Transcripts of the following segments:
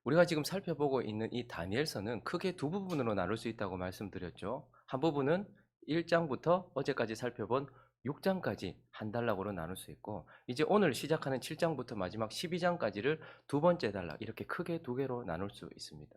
우리가 지금 살펴보고 있는 이 다니엘서는 크게 두 부분으로 나눌 수 있다고 말씀드렸죠. 한 부분은 1장부터 어제까지 살펴본 6장까지 한 단락으로 나눌 수 있고, 이제 오늘 시작하는 7장부터 마지막 12장까지를 두 번째 단락, 이렇게 크게 두 개로 나눌 수 있습니다.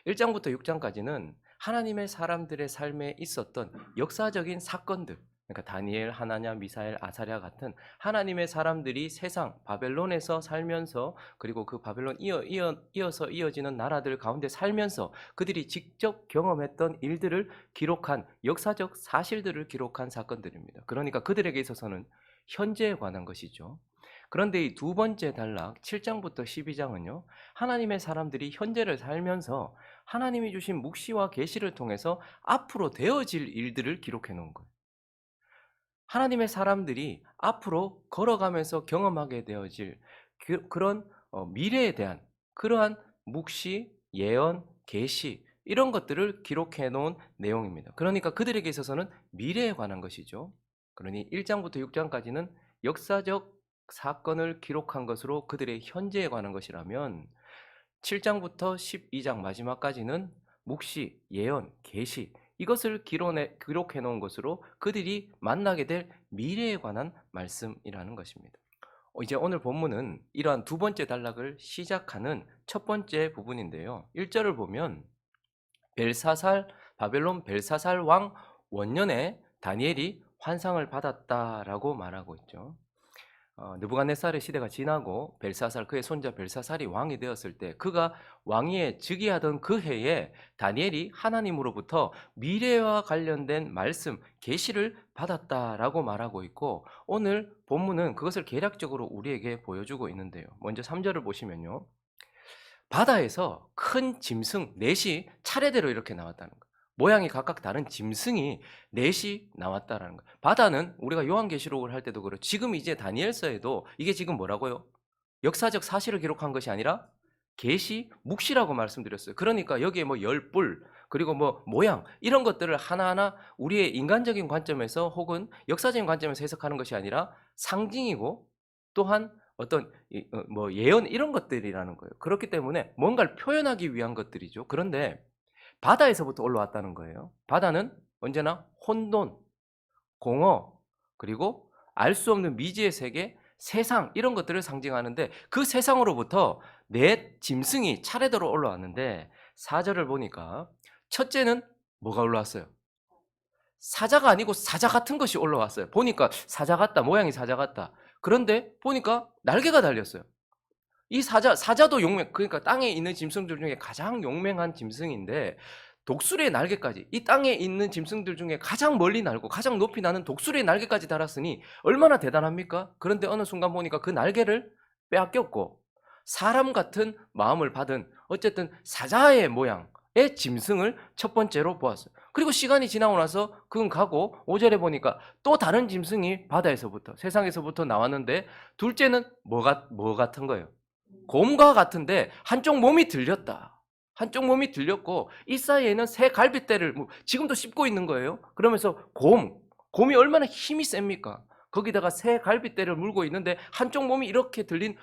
1장부터 6장까지는 하나님의 사람들의 삶에 있었던 역사적인 사건들, 그러니까 다니엘, 하나냐, 미사엘, 아사랴 같은 하나님의 사람들이 세상 바벨론에서 살면서, 그리고 그 바벨론 이어서 이어지는 나라들 가운데 살면서 그들이 직접 경험했던 일들을 기록한, 역사적 사실들을 기록한 사건들입니다. 그러니까 그들에게 있어서는 현재에 관한 것이죠. 그런데 이 두 번째 단락 7장부터 12장은요, 하나님의 사람들이 현재를 살면서 하나님이 주신 묵시와 계시를 통해서 앞으로 되어질 일들을 기록해 놓은 거예요. 하나님의 사람들이 앞으로 걸어가면서 경험하게 되어질 그런 미래에 대한 그러한 묵시, 예언, 계시, 이런 것들을 기록해 놓은 내용입니다. 그러니까 그들에게 있어서는 미래에 관한 것이죠. 그러니 1장부터 6장까지는 역사적 사건을 기록한 것으로 그들의 현재에 관한 것이라면, 7장부터 12장 마지막까지는 묵시, 예언, 계시, 이것을 기록해 놓은 것으로 그들이 만나게 될 미래에 관한 말씀이라는 것입니다. 이제 오늘 본문은 이러한 두 번째 단락을 시작하는 첫 번째 부분인데요. 1절을 보면 바벨론 벨사살 왕 원년에 다니엘이 환상을 받았다라고 말하고 있죠. 느부갓네살의 시대가 지나고 벨사살, 그의 손자 벨사살이 왕이 되었을 때, 그가 왕위에 즉위하던 그 해에 다니엘이 하나님으로부터 미래와 관련된 말씀, 계시를 받았다라고 말하고 있고, 오늘 본문은 그것을 개략적으로 우리에게 보여주고 있는데요. 먼저 3절을 보시면요, 바다에서 큰 짐승 넷이 차례대로 이렇게 나왔다는 거예요. 모양이 각각 다른 짐승이 넷이 나왔다라는 거예요. 바다는 우리가 요한계시록을 할 때도 그렇고, 지금 이제 다니엘서에도 이게 지금 뭐라고요? 역사적 사실을 기록한 것이 아니라 계시, 묵시라고 말씀드렸어요. 그러니까 여기에 뭐 열뿔, 그리고 뭐 모양, 이런 것들을 하나하나 우리의 인간적인 관점에서 혹은 역사적인 관점에서 해석하는 것이 아니라 상징이고, 또한 어떤 뭐 예언, 이런 것들이라는 거예요. 그렇기 때문에 뭔가를 표현하기 위한 것들이죠. 그런데 바다에서부터 올라왔다는 거예요. 바다는 언제나 혼돈, 공허, 그리고 알 수 없는 미지의 세계, 세상, 이런 것들을 상징하는데, 그 세상으로부터 넷 짐승이 차례대로 올라왔는데, 4절을 보니까 첫째는 뭐가 올라왔어요? 사자가 아니고 사자 같은 것이 올라왔어요. 보니까 사자 같다, 모양이 사자 같다. 그런데 보니까 날개가 달렸어요. 이 사자도 그러니까 땅에 있는 짐승들 중에 가장 용맹한 짐승인데, 독수리의 날개까지, 이 땅에 있는 짐승들 중에 가장 멀리 날고 가장 높이 나는 독수리의 날개까지 달았으니 얼마나 대단합니까? 그런데 어느 순간 보니까 그 날개를 빼앗겼고, 사람 같은 마음을 받은 어쨌든 사자의 모양의 짐승을 첫 번째로 보았어요. 그리고 시간이 지나고 나서 그건 가고, 5절에 보니까 또 다른 짐승이 바다에서부터, 세상에서부터 나왔는데, 둘째는 뭐 같은 거예요? 곰과 같은데 한쪽 몸이 들렸다. 한쪽 몸이 들렸고, 이 사이에는 새 갈빗대를 지금도 씹고 있는 거예요. 그러면서 곰이 얼마나 힘이 셉니까? 거기다가 새 갈빗대를 물고 있는데 한쪽 몸이 이렇게 들린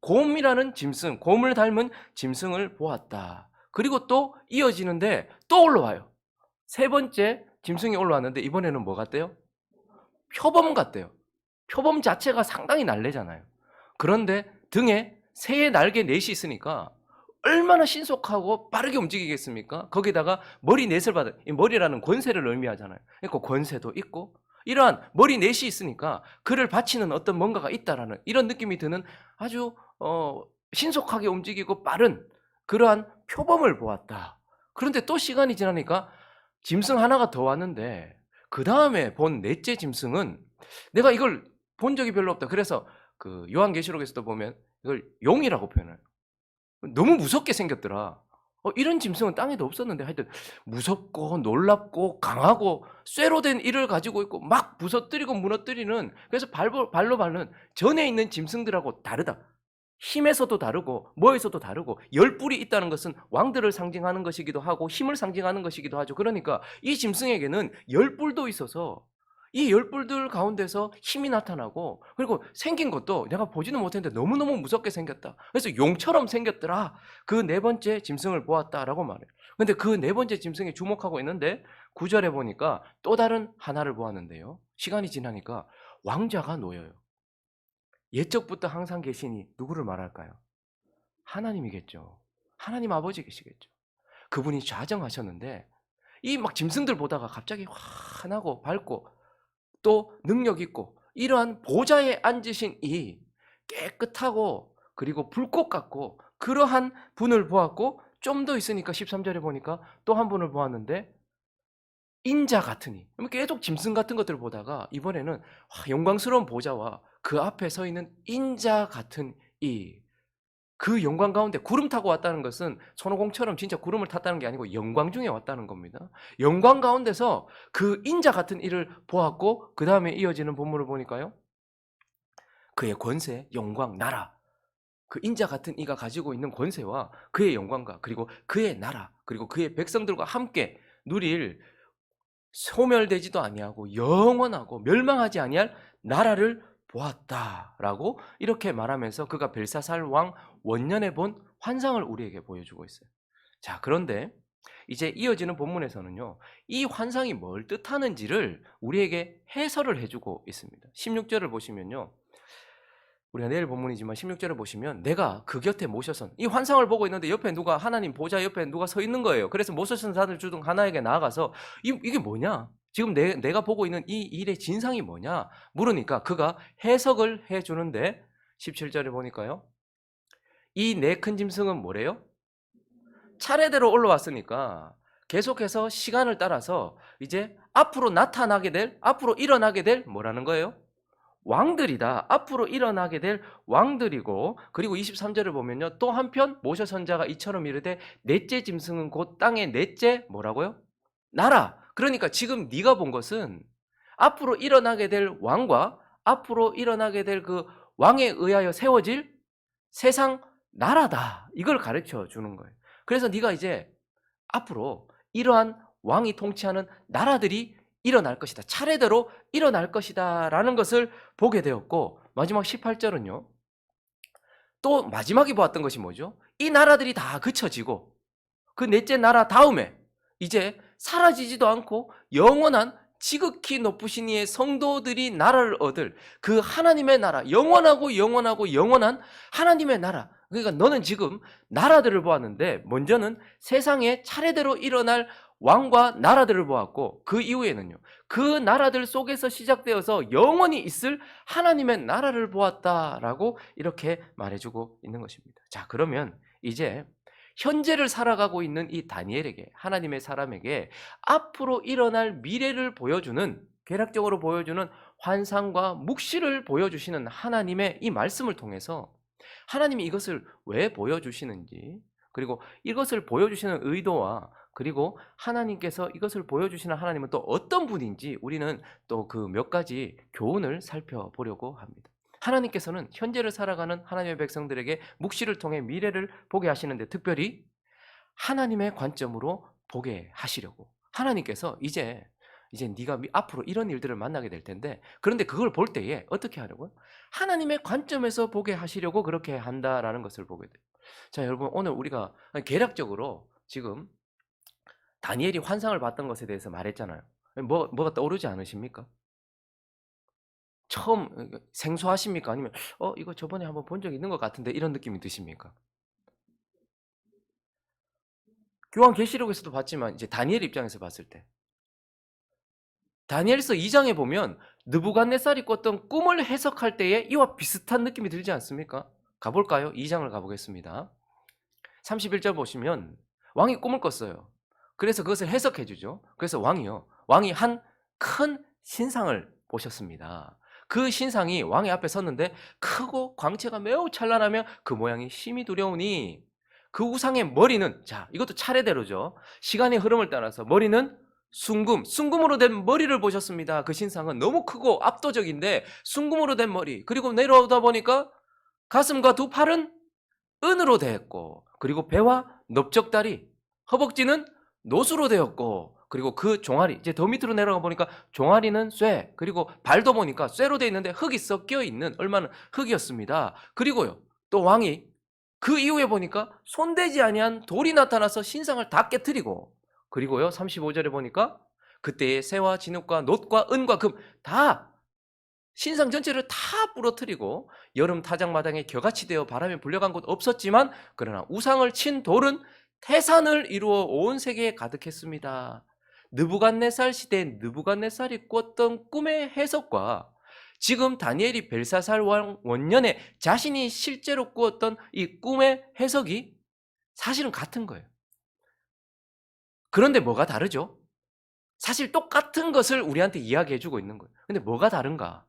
곰이라는 짐승, 곰을 닮은 짐승을 보았다. 그리고 또 이어지는데 또 올라와요. 세 번째 짐승이 올라왔는데 이번에는 뭐 같대요? 표범 같대요. 표범 자체가 상당히 날래잖아요. 그런데 등에 새의 날개 넷이 있으니까 얼마나 신속하고 빠르게 움직이겠습니까? 거기다가 머리 넷을 받은, 이 머리라는 권세를 의미하잖아요. 그러니까 권세도 있고, 이러한 머리 넷이 있으니까 그를 바치는 어떤 뭔가가 있다라는 이런 느낌이 드는, 아주 신속하게 움직이고 빠른 그러한 표범을 보았다. 그런데 또 시간이 지나니까 짐승 하나가 더 왔는데, 그 다음에 본 넷째 짐승은 내가 이걸 본 적이 별로 없다. 그래서 그 요한계시록에서도 보면 이걸 용이라고 표현해요. 너무 무섭게 생겼더라. 이런 짐승은 땅에도 없었는데, 하여튼 무섭고 놀랍고 강하고 쇠로 된 이를 가지고 있고 막 부서뜨리고 무너뜨리는, 그래서 발로 밟는 전에 있는 짐승들하고 다르다. 힘에서도 다르고 뭐에서도 다르고, 열뿔이 있다는 것은 왕들을 상징하는 것이기도 하고 힘을 상징하는 것이기도 하죠. 그러니까 이 짐승에게는 열뿔도 있어서 이 열불들 가운데서 힘이 나타나고, 그리고 생긴 것도 내가 보지는 못했는데 너무너무 무섭게 생겼다. 그래서 용처럼 생겼더라. 그 네 번째 짐승을 보았다라고 말해요. 근데 그 네 번째 짐승에 주목하고 있는데 9절에 보니까 또 다른 하나를 보았는데요. 시간이 지나니까 왕자가 놓여요. 옛적부터 항상 계시니 누구를 말할까요? 하나님이겠죠. 하나님 아버지 계시겠죠. 그분이 좌정하셨는데 이 막 짐승들 보다가 갑자기 환하고 밝고 또 능력 있고 이러한 보좌에 앉으신 이 깨끗하고 그리고 불꽃 같고 그러한 분을 보았고, 좀 더 있으니까 13절에 보니까 또 한 분을 보았는데 인자 같으니, 계속 짐승 같은 것들을 보다가 이번에는 영광스러운 보좌와 그 앞에 서 있는 인자 같은 이 그 영광 가운데 구름 타고 왔다는 것은 손오공처럼 진짜 구름을 탔다는 게 아니고 영광 중에 왔다는 겁니다. 영광 가운데서 그 인자 같은 이를 보았고, 그 다음에 이어지는 본문을 보니까요, 그의 권세, 영광, 나라, 그 인자 같은 이가 가지고 있는 권세와 그의 영광과 그리고 그의 나라 그리고 그의 백성들과 함께 누릴 소멸되지도 아니하고 영원하고 멸망하지 아니할 나라를 보았다라고 이렇게 말하면서 그가 벨사살 왕 원년에 본 환상을 우리에게 보여주고 있어요. 자, 그런데 이제 이어지는 본문에서는요, 이 환상이 뭘 뜻하는지를 우리에게 해설을 해주고 있습니다. 16절을 보시면요, 우리가 내일 본문이지만 16절을 보시면 내가 그 곁에 모셔선, 이 환상을 보고 있는데 옆에 누가, 하나님 보좌 옆에 누가 서 있는 거예요. 그래서 모셔선 자들 중 하나에게 나아가서 이게 뭐냐? 지금 내가 보고 있는 이 일의 진상이 뭐냐? 물으니까 그가 해석을 해주는데 17절에 보니까요, 이 네 큰 짐승은 뭐래요? 차례대로 올라왔으니까 계속해서 시간을 따라서 이제 앞으로 일어나게 될 뭐라는 거예요? 왕들이다. 앞으로 일어나게 될 왕들이고, 그리고 23절을 보면요, 또 한편 모셔 선자가 이처럼 이르되 넷째 짐승은 곧 땅의 넷째 뭐라고요? 나라. 그러니까 지금 네가 본 것은 앞으로 일어나게 될 왕과 앞으로 일어나게 될 그 왕에 의하여 세워질 세상 나라다. 이걸 가르쳐 주는 거예요. 그래서 네가 이제 앞으로 이러한 왕이 통치하는 나라들이 일어날 것이다. 차례대로 일어날 것이다 라는 것을 보게 되었고, 마지막 18절은요, 또 마지막에 보았던 것이 뭐죠? 이 나라들이 다 그쳐지고 그 넷째 나라 다음에 이제 사라지지도 않고 영원한 지극히 높으신 이의 성도들이 나라를 얻을 그 하나님의 나라, 영원하고 영원하고 영원한 하나님의 나라. 그러니까 너는 지금 나라들을 보았는데 먼저는 세상에 차례대로 일어날 왕과 나라들을 보았고, 그 이후에는요, 그 나라들 속에서 시작되어서 영원히 있을 하나님의 나라를 보았다라고 이렇게 말해주고 있는 것입니다. 자, 그러면 이제 현재를 살아가고 있는 이 다니엘에게, 하나님의 사람에게 앞으로 일어날 미래를 보여주는, 개략적으로 보여주는 환상과 묵시를 보여주시는 하나님의 이 말씀을 통해서 하나님이 이것을 왜 보여주시는지, 그리고 이것을 보여주시는 의도와 그리고 하나님께서 이것을 보여주시는 하나님은 또 어떤 분인지 우리는 또 그 몇 가지 교훈을 살펴보려고 합니다. 하나님께서는 현재를 살아가는 하나님의 백성들에게 묵시를 통해 미래를 보게 하시는데, 특별히 하나님의 관점으로 보게 하시려고, 하나님께서 이제 네가 앞으로 이런 일들을 만나게 될 텐데, 그런데 그걸 볼 때에 어떻게 하려고요? 하나님의 관점에서 보게 하시려고 그렇게 한다라는 것을 보게 돼요. 자, 여러분, 오늘 우리가 개략적으로 지금 다니엘이 환상을 봤던 것에 대해서 말했잖아요. 뭐가 떠오르지 않으십니까? 처음 생소하십니까? 아니면 이거 저번에 한번 본 적 있는 것 같은데 이런 느낌이 드십니까? 요한계시록에서도 봤지만 이제 다니엘 입장에서 봤을 때, 다니엘서 2장에 보면 느부갓네살이 꿨던 꿈을 해석할 때에 이와 비슷한 느낌이 들지 않습니까? 가볼까요? 2장을 가보겠습니다. 31절 보시면 왕이 꿈을 꿨어요. 그래서 그것을 해석해 주죠. 그래서 왕이 한 큰 신상을 보셨습니다. 그 신상이 왕의 앞에 섰는데 크고 광채가 매우 찬란하며 그 모양이 심히 두려우니 그 우상의 머리는, 자, 이것도 차례대로죠. 시간의 흐름을 따라서 머리는 순금으로 된 머리를 보셨습니다. 그 신상은 너무 크고 압도적인데 순금으로 된 머리, 그리고 내려오다 보니까 가슴과 두 팔은 은으로 되었고, 그리고 배와 넓적다리, 허벅지는 노수로 되었고, 그리고 그 종아리 이제 더 밑으로 내려가 보니까 종아리는 쇠, 그리고 발도 보니까 쇠로 되어 있는데 흙이 섞여 있는 얼마나 흙이었습니다. 그리고요 또 왕이 그 이후에 보니까 손대지 아니한 돌이 나타나서 신상을 다 깨뜨리고, 그리고요 35절에 보니까 그때의 새와 진흙과 놋과 은과 금 다 신상 전체를 다 부러뜨리고 여름 타작마당에 겨같이 되어 바람에 불려간 곳 없었지만 그러나 우상을 친 돌은 태산을 이루어 온 세계에 가득했습니다. 느부갓네살 시대에 느부갓네살이 꿨던 꿈의 해석과 지금 다니엘이 벨사살 왕 원년에 자신이 실제로 꾸었던 이 꿈의 해석이 사실은 같은 거예요. 그런데 뭐가 다르죠? 사실 똑같은 것을 우리한테 이야기해 주고 있는 거예요. 근데 뭐가 다른가?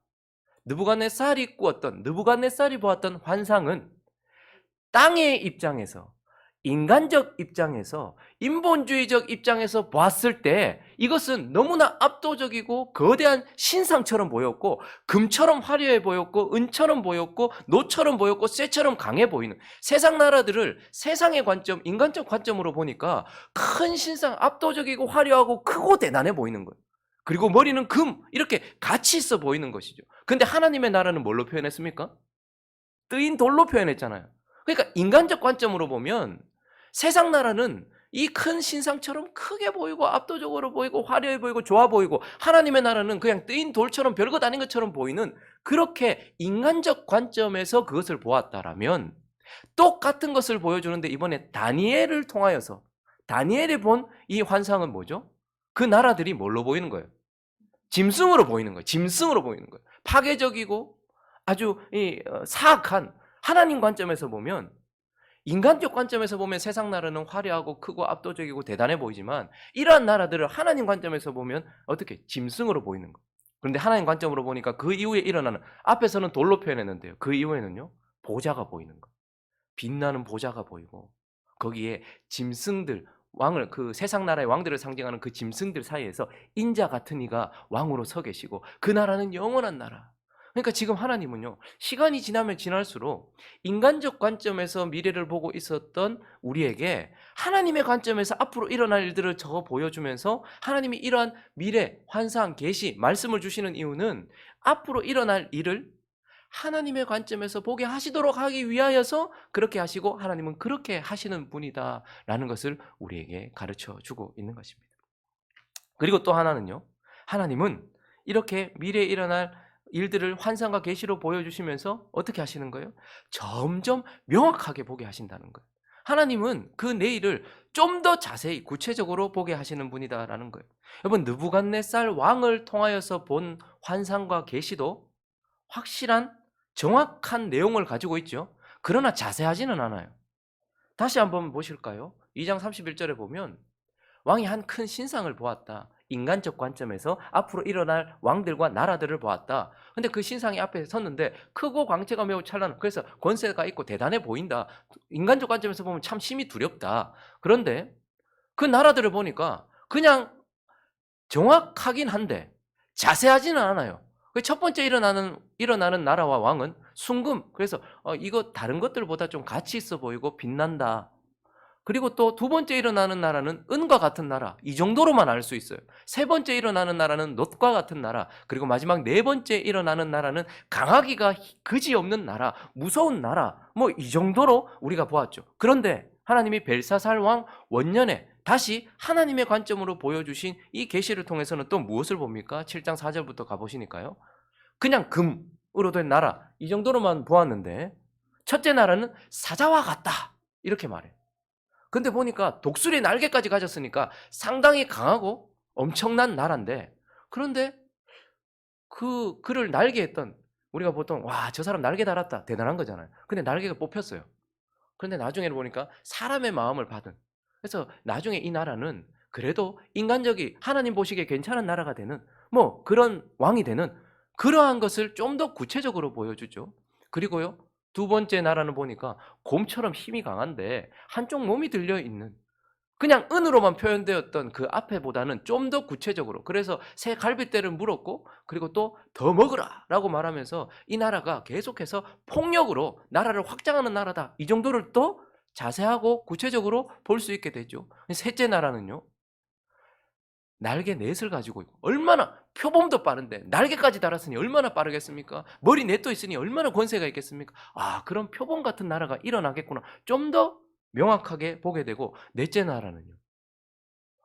느부갓네살이 보았던 환상은 땅의 입장에서, 인간적 입장에서, 인본주의적 입장에서 보았을 때 이것은 너무나 압도적이고 거대한 신상처럼 보였고, 금처럼 화려해 보였고, 은처럼 보였고, 노처럼 보였고, 쇠처럼 강해 보이는, 세상 나라들을 세상의 관점, 인간적 관점으로 보니까 큰 신상, 압도적이고 화려하고 크고 대단해 보이는 거예요. 그리고 머리는 금, 이렇게 같이 있어 보이는 것이죠. 근데 하나님의 나라는 뭘로 표현했습니까? 뜨인 돌로 표현했잖아요. 그러니까 인간적 관점으로 보면 세상 나라는 이 큰 신상처럼 크게 보이고 압도적으로 보이고 화려해 보이고 좋아 보이고, 하나님의 나라는 그냥 뜨인 돌처럼 별것 아닌 것처럼 보이는, 그렇게 인간적 관점에서 그것을 보았다라면 똑같은 것을 보여주는데 이번에 다니엘을 통하여서 다니엘이 본 이 환상은 뭐죠? 그 나라들이 뭘로 보이는 거예요? 짐승으로 보이는 거예요. 짐승으로 보이는 거예요. 파괴적이고 아주 사악한, 하나님 관점에서 보면, 인간적 관점에서 보면 세상 나라는 화려하고 크고 압도적이고 대단해 보이지만 이러한 나라들을 하나님 관점에서 보면 어떻게? 짐승으로 보이는 거예요. 그런데 하나님 관점으로 보니까 그 이후에 일어나는, 앞에서는 돌로 표현했는데요, 그 이후에는요 보좌가 보이는 거예요. 빛나는 보좌가 보이고 거기에 짐승들, 왕을, 그 세상 나라의 왕들을 상징하는 그 짐승들 사이에서 인자 같은 이가 왕으로 서 계시고 그 나라는 영원한 나라. 그러니까 지금 하나님은요 시간이 지나면 지날수록 인간적 관점에서 미래를 보고 있었던 우리에게 하나님의 관점에서 앞으로 일어날 일들을 적어 보여주면서, 하나님이 이러한 미래, 환상, 계시, 말씀을 주시는 이유는 앞으로 일어날 일을 하나님의 관점에서 보게 하시도록 하기 위하여서 그렇게 하시고, 하나님은 그렇게 하시는 분이다라는 것을 우리에게 가르쳐 주고 있는 것입니다. 그리고 또 하나는요, 하나님은 이렇게 미래에 일어날 일들을 환상과 계시로 보여주시면서 어떻게 하시는 거예요? 점점 명확하게 보게 하신다는 거예요. 하나님은 그 내일을 좀 더 자세히 구체적으로 보게 하시는 분이다라는 거예요. 여러분, 느부갓네살 왕을 통하여서 본 환상과 계시도 확실한 정확한 내용을 가지고 있죠. 그러나 자세하지는 않아요. 다시 한번 보실까요? 2장 31절에 보면 왕이 한 큰 신상을 보았다. 인간적 관점에서 앞으로 일어날 왕들과 나라들을 보았다. 근데 그 신상이 앞에 섰는데 크고 광채가 매우 찬란한, 그래서 권세가 있고 대단해 보인다. 인간적 관점에서 보면 참 심히 두렵다. 그런데 그 나라들을 보니까 그냥 정확하긴 한데 자세하지는 않아요. 첫 번째 일어나는 나라와 왕은 순금, 그래서 이거 다른 것들보다 좀 가치 있어 보이고 빛난다. 그리고 또 두 번째 일어나는 나라는 은과 같은 나라, 이 정도로만 알 수 있어요. 세 번째 일어나는 나라는 놋과 같은 나라, 그리고 마지막 네 번째 일어나는 나라는 강하기가 그지없는 나라, 무서운 나라, 뭐 이 정도로 우리가 보았죠. 그런데 하나님이 벨사살 왕 원년에 다시 하나님의 관점으로 보여주신 이 계시를 통해서는 또 무엇을 봅니까? 7장 4절부터 가보시니까요, 그냥 금으로 된 나라, 이 정도로만 보았는데 첫째 나라는 사자와 같다 이렇게 말해요. 근데 보니까 독수리 날개까지 가졌으니까 상당히 강하고 엄청난 나라인데, 그런데 그를 날개했던, 우리가 보통 와 저 사람 날개 달았다 대단한 거잖아요. 근데 날개가 뽑혔어요. 그런데 나중에 보니까 사람의 마음을 받은, 그래서 나중에 이 나라는 그래도 인간적이 하나님 보시기에 괜찮은 나라가 되는, 뭐 그런 왕이 되는, 그러한 것을 좀 더 구체적으로 보여주죠. 그리고요 두 번째 나라는 보니까 곰처럼 힘이 강한데 한쪽 몸이 들려있는, 그냥 은으로만 표현되었던 그 앞에보다는 좀 더 구체적으로, 그래서 새 갈빗대를 물었고, 그리고 또 더 먹으라 라고 말하면서 이 나라가 계속해서 폭력으로 나라를 확장하는 나라다, 이 정도를 또 자세하고 구체적으로 볼 수 있게 되죠. 셋째 나라는요, 날개 넷을 가지고 있고 얼마나 표범도 빠른데 날개까지 달았으니 얼마나 빠르겠습니까? 머리 넷도 있으니 얼마나 권세가 있겠습니까? 아, 그런 표범 같은 나라가 일어나겠구나. 좀 더 명확하게 보게 되고, 넷째 나라는요.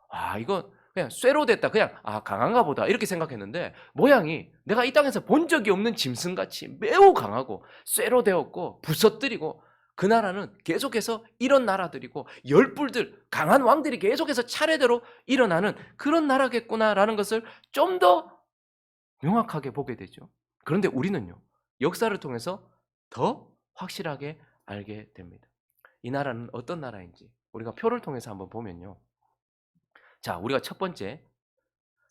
아, 이거 그냥 쇠로 됐다. 그냥 강한가 보다 이렇게 생각했는데 모양이 내가 이 땅에서 본 적이 없는 짐승같이 매우 강하고 쇠로 되었고 부서뜨리고, 그 나라는 계속해서 이런 나라들이고 열불들 강한 왕들이 계속해서 차례대로 일어나는 그런 나라겠구나라는 것을 좀 더 명확하게 보게 되죠. 그런데 우리는요, 역사를 통해서 더 확실하게 알게 됩니다. 이 나라는 어떤 나라인지 우리가 표를 통해서 한번 보면요. 자, 우리가 첫 번째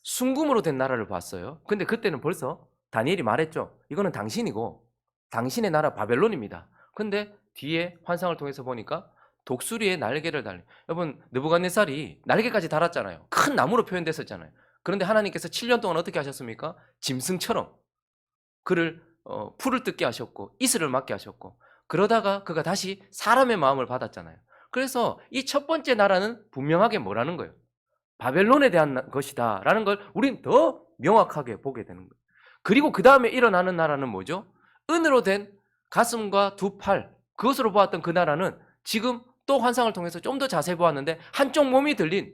순금으로 된 나라를 봤어요. 근데 그때는 벌써 다니엘이 말했죠. 이거는 당신이고 당신의 나라 바벨론입니다. 근데 뒤에 환상을 통해서 보니까 독수리의 날개를 달린, 여러분 느부갓네살이 날개까지 달았잖아요. 큰 나무로 표현됐었잖아요. 그런데 하나님께서 7년 동안 어떻게 하셨습니까? 짐승처럼 그를 풀을 뜯게 하셨고 이슬을 맞게 하셨고, 그러다가 그가 다시 사람의 마음을 받았잖아요. 그래서 이 첫 번째 나라는 분명하게 뭐라는 거예요? 바벨론에 대한 것이다 라는 걸 우린 더 명확하게 보게 되는 거예요. 그리고 그 다음에 일어나는 나라는 뭐죠? 은으로 된 가슴과 두 팔, 그것으로 보았던 그 나라는 지금 또 환상을 통해서 좀 더 자세히 보았는데 한쪽 몸이 들린,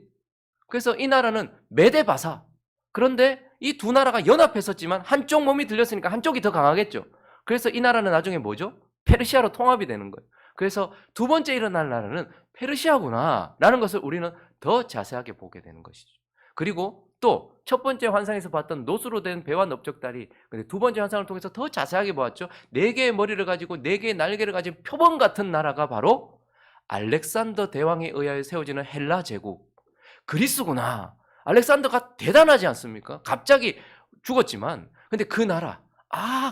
그래서 이 나라는 메데바사. 그런데 이 두 나라가 연합했었지만 한쪽 몸이 들렸으니까 한쪽이 더 강하겠죠. 그래서 이 나라는 나중에 뭐죠? 페르시아로 통합이 되는 거예요. 그래서 두 번째 일어날 나라는 페르시아구나 라는 것을 우리는 더 자세하게 보게 되는 것이죠. 그리고 또 첫 번째 환상에서 봤던 노수로 된 배와 넓적다리, 근데 두 번째 환상을 통해서 더 자세하게 보았죠. 네 개의 머리를 가지고 네 개의 날개를 가진 표범 같은 나라가 바로 알렉산더 대왕에 의하여 세워지는 헬라 제국, 그리스구나. 알렉산더가 대단하지 않습니까? 갑자기 죽었지만, 근데 그 나라,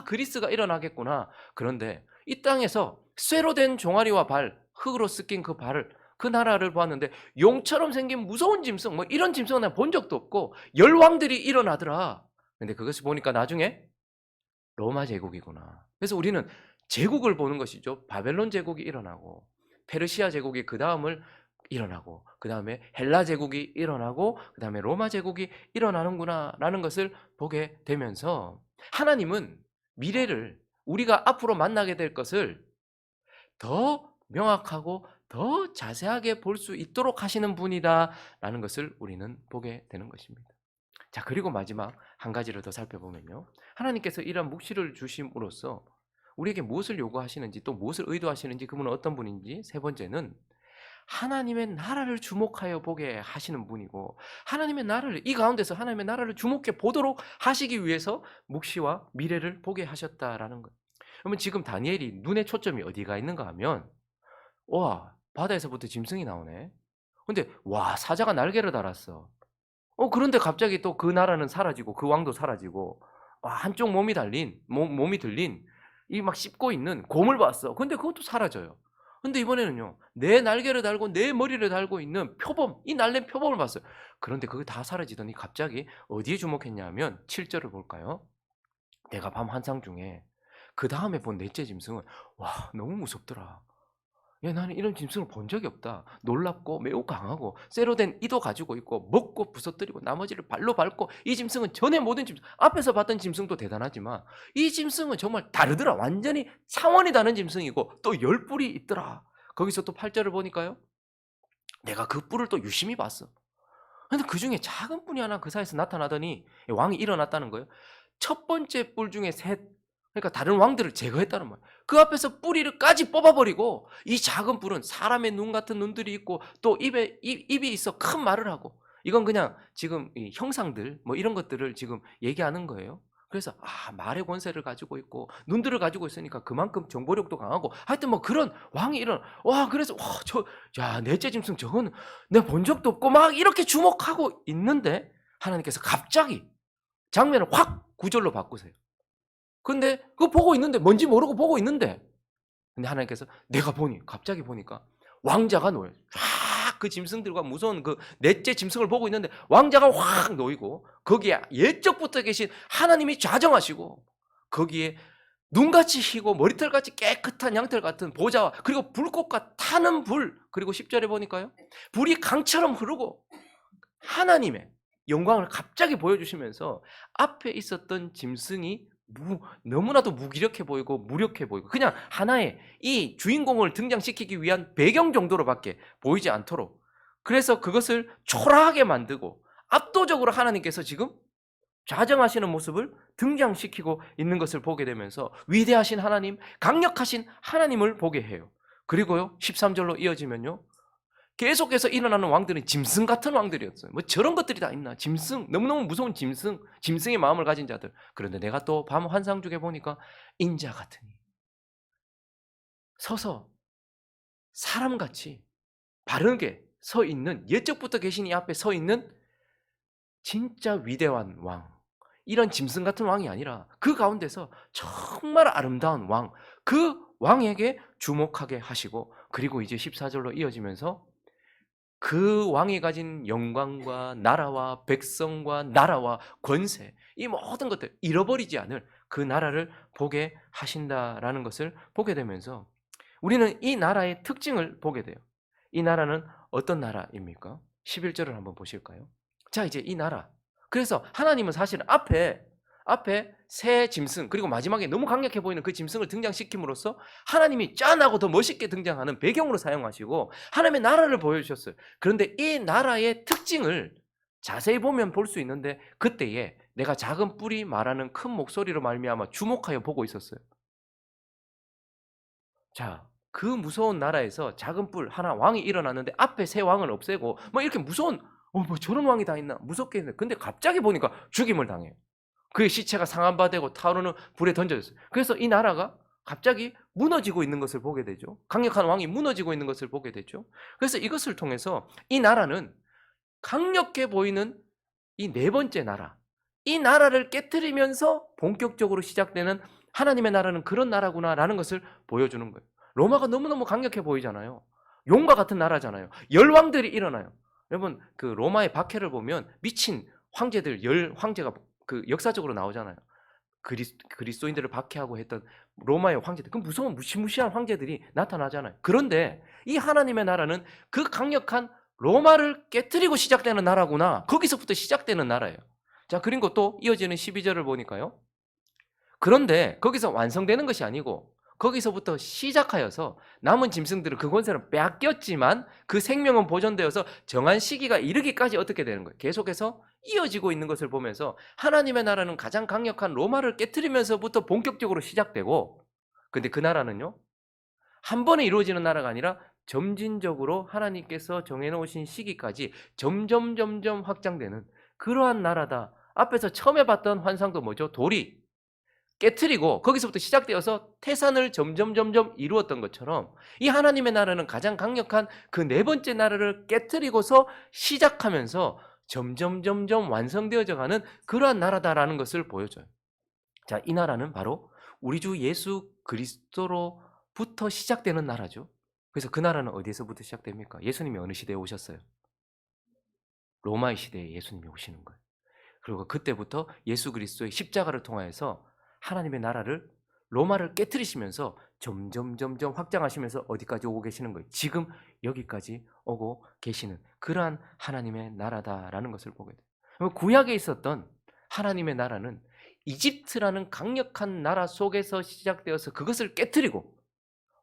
그리스가 일어나겠구나. 그런데 이 땅에서 쇠로 된 종아리와 발, 흙으로 섞인 그 발을, 그 나라를 보았는데 용처럼 생긴 무서운 짐승, 뭐 이런 짐승은 내가 본 적도 없고 열왕들이 일어나더라. 근데 그것을 보니까 나중에 로마 제국이구나. 그래서 우리는 제국을 보는 것이죠. 바벨론 제국이 일어나고 페르시아 제국이 그 다음을 일어나고, 그 다음에 헬라 제국이 일어나고, 그 다음에 로마 제국이 일어나는구나 라는 것을 보게 되면서, 하나님은 미래를, 우리가 앞으로 만나게 될 것을 더 명확하고 더 자세하게 볼 수 있도록 하시는 분이다 라는 것을 우리는 보게 되는 것입니다. 자, 그리고 마지막 한 가지를 더 살펴보면요, 하나님께서 이런 묵시를 주심으로써 우리에게 무엇을 요구하시는지, 또 무엇을 의도하시는지, 그분은 어떤 분인지, 세 번째는 하나님의 나라를 주목하여 보게 하시는 분이고, 하나님의 나라를, 이 가운데서 하나님의 나라를 주목해 보도록 하시기 위해서 묵시와 미래를 보게 하셨다라는 거예요. 그러면 지금 다니엘이 눈의 초점이 어디가 있는가 하면, 와, 바다에서부터 짐승이 나오네. 근데 와, 사자가 날개를 달았어. 그런데 갑자기 또 그 나라는 사라지고 그 왕도 사라지고, 한쪽 몸이 달린, 몸이 들린 이 막 씹고 있는 곰을 봤어. 근데 그것도 사라져요. 근데 이번에는요, 내 날개를 달고 내 머리를 달고 있는 표범, 이 날랜 표범을 봤어요. 그런데 그게 다 사라지더니 갑자기 어디에 주목했냐 하면 7절을 볼까요? 내가 밤 환상 중에 그 다음에 본 넷째 짐승은 와, 너무 무섭더라. 야, 나는 이런 짐승을 본 적이 없다. 놀랍고 매우 강하고 쇠로 된 이도 가지고 있고 먹고 부서뜨리고 나머지를 발로 밟고, 이 짐승은 전에 모든 짐승, 앞에서 봤던 짐승도 대단하지만 이 짐승은 정말 다르더라. 완전히 차원이 다른 짐승이고 또 열뿔이 있더라. 거기서 또 8절을 보니까요, 내가 그 뿔을 또 유심히 봤어. 근데 그 중에 작은 뿔이 하나 그 사이에서 나타나더니 왕이 일어났다는 거예요. 첫 번째 뿔 중에 셋, 그러니까 다른 왕들을 제거했다는 말이에요. 그 앞에서 뿌리를까지 뽑아버리고, 이 작은 뿔은 사람의 눈 같은 눈들이 있고 또 입이 있어 큰 말을 하고, 이건 그냥 지금 이 형상들 뭐 이런 것들을 지금 얘기하는 거예요. 그래서 말의 권세를 가지고 있고 눈들을 가지고 있으니까 그만큼 정보력도 강하고, 하여튼 뭐 그런 왕이 그래서 넷째 짐승 저거는 내가 본 적도 없고 막 이렇게 주목하고 있는데, 하나님께서 갑자기 장면을 확 구절로 바꾸세요. 근데 그거 보고 있는데, 뭔지 모르고 보고 있는데, 근데 하나님께서 내가 갑자기 보니까 왕자가 놓여요. 쫙 그 짐승들과 무서운 그 넷째 짐승을 보고 있는데 왕자가 확 놓이고, 거기에 옛적부터 계신 하나님이 좌정하시고, 거기에 눈같이 희고 머리털같이 깨끗한 양털 같은 보좌와, 그리고 불꽃과 타는 불, 그리고 10절에 보니까요, 불이 강처럼 흐르고 하나님의 영광을 갑자기 보여주시면서 앞에 있었던 짐승이 너무나도 무기력해 보이고 무력해 보이고 그냥 하나의 이 주인공을 등장시키기 위한 배경 정도로밖에 보이지 않도록, 그래서 그것을 초라하게 만들고 압도적으로 하나님께서 지금 좌정하시는 모습을 등장시키고 있는 것을 보게 되면서 위대하신 하나님, 강력하신 하나님을 보게 해요. 그리고요 13절로 이어지면요, 계속해서 일어나는 왕들은 짐승 같은 왕들이었어요. 뭐 저런 것들이 다 있나? 짐승, 너무너무 무서운 짐승, 짐승의 마음을 가진 자들. 그런데 내가 또 밤 환상 중에 보니까 인자 같으니 서서 사람같이 바르게 서 있는, 옛적부터 계신 이 앞에 서 있는 진짜 위대한 왕. 이런 짐승 같은 왕이 아니라 그 가운데서 정말 아름다운 왕, 그 왕에게 주목하게 하시고, 그리고 이제 14절로 이어지면서 그 왕이 가진 영광과 나라와 백성과 나라와 권세, 이 모든 것들 잃어버리지 않을 그 나라를 보게 하신다라는 것을 보게 되면서 우리는 이 나라의 특징을 보게 돼요. 이 나라는 어떤 나라입니까? 11절을 한번 보실까요? 자, 이제 이 나라. 그래서 하나님은 사실 앞에 새 짐승, 그리고 마지막에 너무 강력해 보이는 그 짐승을 등장시킴으로써 하나님이 짠하고 더 멋있게 등장하는 배경으로 사용하시고 하나님의 나라를 보여주셨어요. 그런데 이 나라의 특징을 자세히 보면 볼 수 있는데, 그때에 내가 작은 뿔이 말하는 큰 목소리로 말미암아 주목하여 보고 있었어요. 자, 그 무서운 나라에서 작은 뿔 하나 왕이 일어났는데 앞에 새 왕을 없애고 뭐 이렇게 무서운, 뭐 저런 왕이 다 있나 무섭게 했는데, 근데 갑자기 보니까 죽임을 당해요. 그의 시체가 상한바되고 타오르는 불에 던져졌어요. 그래서 이 나라가 갑자기 무너지고 있는 것을 보게 되죠. 강력한 왕이 무너지고 있는 것을 보게 되죠. 그래서 이것을 통해서 이 나라는 강력해 보이는 이 네 번째 나라, 이 나라를 깨트리면서 본격적으로 시작되는 하나님의 나라는 그런 나라구나라는 것을 보여주는 거예요. 로마가 너무너무 강력해 보이잖아요. 용과 같은 나라잖아요. 열왕들이 일어나요. 여러분 그 로마의 박해를 보면 미친 황제들, 열 황제가 그 역사적으로 나오잖아요. 그리스도인들을 박해하고 했던 로마의 황제들, 그 무서운 무시무시한 황제들이 나타나잖아요. 그런데 이 하나님의 나라는 그 강력한 로마를 깨뜨리고 시작되는 나라구나. 거기서부터 시작되는 나라예요. 자, 그리고 또 이어지는 12절을 보니까요. 그런데 거기서 완성되는 것이 아니고 거기서부터 시작하여서 남은 짐승들은 그 권세를 빼앗겼지만 그 생명은 보존되어서 정한 시기가 이르기까지 어떻게 되는 거예요? 계속해서 이어지고 있는 것을 보면서 하나님의 나라는 가장 강력한 로마를 깨트리면서부터 본격적으로 시작되고, 근데 그 나라는요 한 번에 이루어지는 나라가 아니라 점진적으로 하나님께서 정해놓으신 시기까지 점점 확장되는 그러한 나라다. 앞에서 처음에 봤던 환상도 뭐죠? 돌이 깨트리고 거기서부터 시작되어서 태산을 점점 이루었던 것처럼 이 하나님의 나라는 가장 강력한 그 네 번째 나라를 깨트리고서 시작하면서 점점 완성되어져 가는 그러한 나라다라는 것을 보여줘요. 자, 이 나라는 바로 우리 주 예수 그리스도로부터 시작되는 나라죠. 그래서 그 나라는 어디에서부터 시작됩니까? 예수님이 어느 시대에 오셨어요? 로마의 시대에 예수님이 오시는 거예요. 그리고 그때부터 예수 그리스도의 십자가를 통하여서 하나님의 나라를, 로마를 깨트리시면서 점점 확장하시면서 어디까지 오고 계시는 거예요? 지금 여기까지 오고 계시는 그러한 하나님의 나라다라는 것을 보게 돼요. 구약에 있었던 하나님의 나라는 이집트라는 강력한 나라 속에서 시작되어서 그것을 깨트리고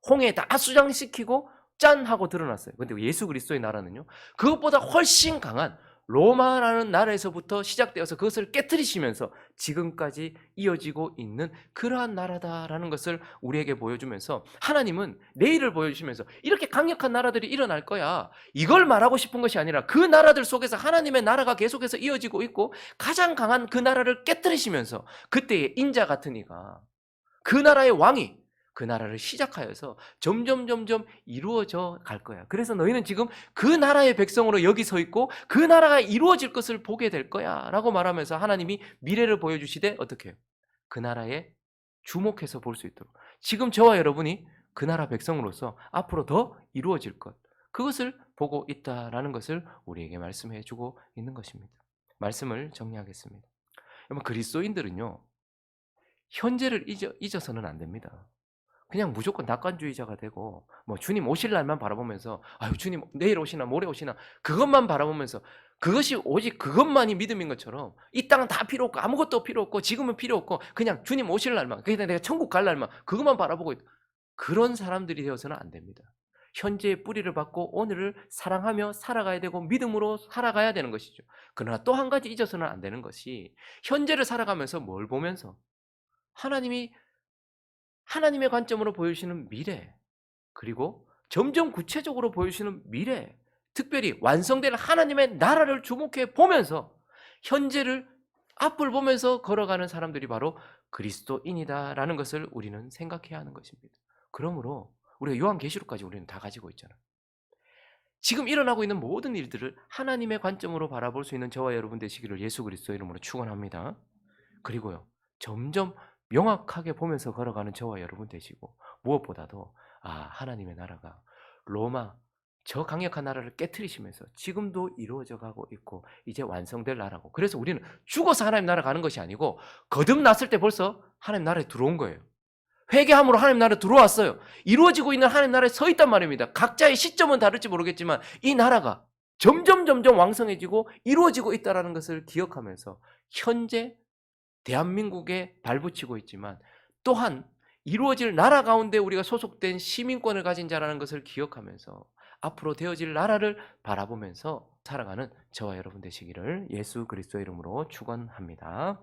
홍해에 다 수장시키고 짠 하고 드러났어요. 근데 예수 그리스도의 나라는요, 그것보다 훨씬 강한 로마라는 나라에서부터 시작되어서 그것을 깨트리시면서 지금까지 이어지고 있는 그러한 나라다라는 것을 우리에게 보여주면서, 하나님은 내일을 보여주시면서 이렇게 강력한 나라들이 일어날 거야, 이걸 말하고 싶은 것이 아니라 그 나라들 속에서 하나님의 나라가 계속해서 이어지고 있고 가장 강한 그 나라를 깨트리시면서 그때의 인자 같은 이가, 그 나라의 왕이 그 나라를 시작하여서 점점 이루어져 갈 거야. 그래서 너희는 지금 그 나라의 백성으로 여기 서 있고 그 나라가 이루어질 것을 보게 될 거야 라고 말하면서 하나님이 미래를 보여주시되 어떻게 해요? 그 나라에 주목해서 볼 수 있도록 지금 저와 여러분이 그 나라 백성으로서 앞으로 더 이루어질 것, 그것을 보고 있다라는 것을 우리에게 말씀해 주고 있는 것입니다. 말씀을 정리하겠습니다. 여러분, 그리스도인들은요 현재를 잊어서는 안 됩니다. 그냥 무조건 낙관주의자가 되고 뭐 주님 오실 날만 바라보면서 아유 주님 내일 오시나 모레 오시나 그것만 바라보면서 그것이 오직 그것만이 믿음인 것처럼 이 땅은 다 필요 없고 아무것도 필요 없고 지금은 필요 없고 그냥 주님 오실 날만 그냥 내가 천국 갈 날만 그것만 바라보고 그런 사람들이 되어서는 안 됩니다. 현재의 뿌리를 받고 오늘을 사랑하며 살아가야 되고 믿음으로 살아가야 되는 것이죠. 그러나 또 한 가지 잊어서는 안 되는 것이 현재를 살아가면서 뭘 보면서 하나님이 하나님의 관점으로 보여주시는 미래 그리고 점점 구체적으로 보여주시는 미래 특별히 완성될 하나님의 나라를 주목해 보면서 현재를 앞을 보면서 걸어가는 사람들이 바로 그리스도인이다라는 것을 우리는 생각해야 하는 것입니다. 그러므로 우리가 요한계시록까지 우리는 다 가지고 있잖아요. 지금 일어나고 있는 모든 일들을 하나님의 관점으로 바라볼 수 있는 저와 여러분 되시기를 예수 그리스도 이름으로 축원합니다. 그리고요. 점점 명확하게 보면서 걸어가는 저와 여러분 되시고 무엇보다도 하나님의 나라가 로마 저 강력한 나라를 깨트리시면서 지금도 이루어져 가고 있고 이제 완성될 나라고. 그래서 우리는 죽어서 하나님 나라 가는 것이 아니고 거듭났을 때 벌써 하나님 나라에 들어온 거예요. 회개함으로 하나님 나라에 들어왔어요. 이루어지고 있는 하나님 나라에 서 있단 말입니다. 각자의 시점은 다를지 모르겠지만 이 나라가 점점 왕성해지고 이루어지고 있다는 것을 기억하면서 현재 대한민국에 발붙이고 있지만 또한 이루어질 나라 가운데 우리가 소속된 시민권을 가진 자라는 것을 기억하면서 앞으로 되어질 나라를 바라보면서 살아가는 저와 여러분 되시기를 예수 그리스도의 이름으로 축원합니다.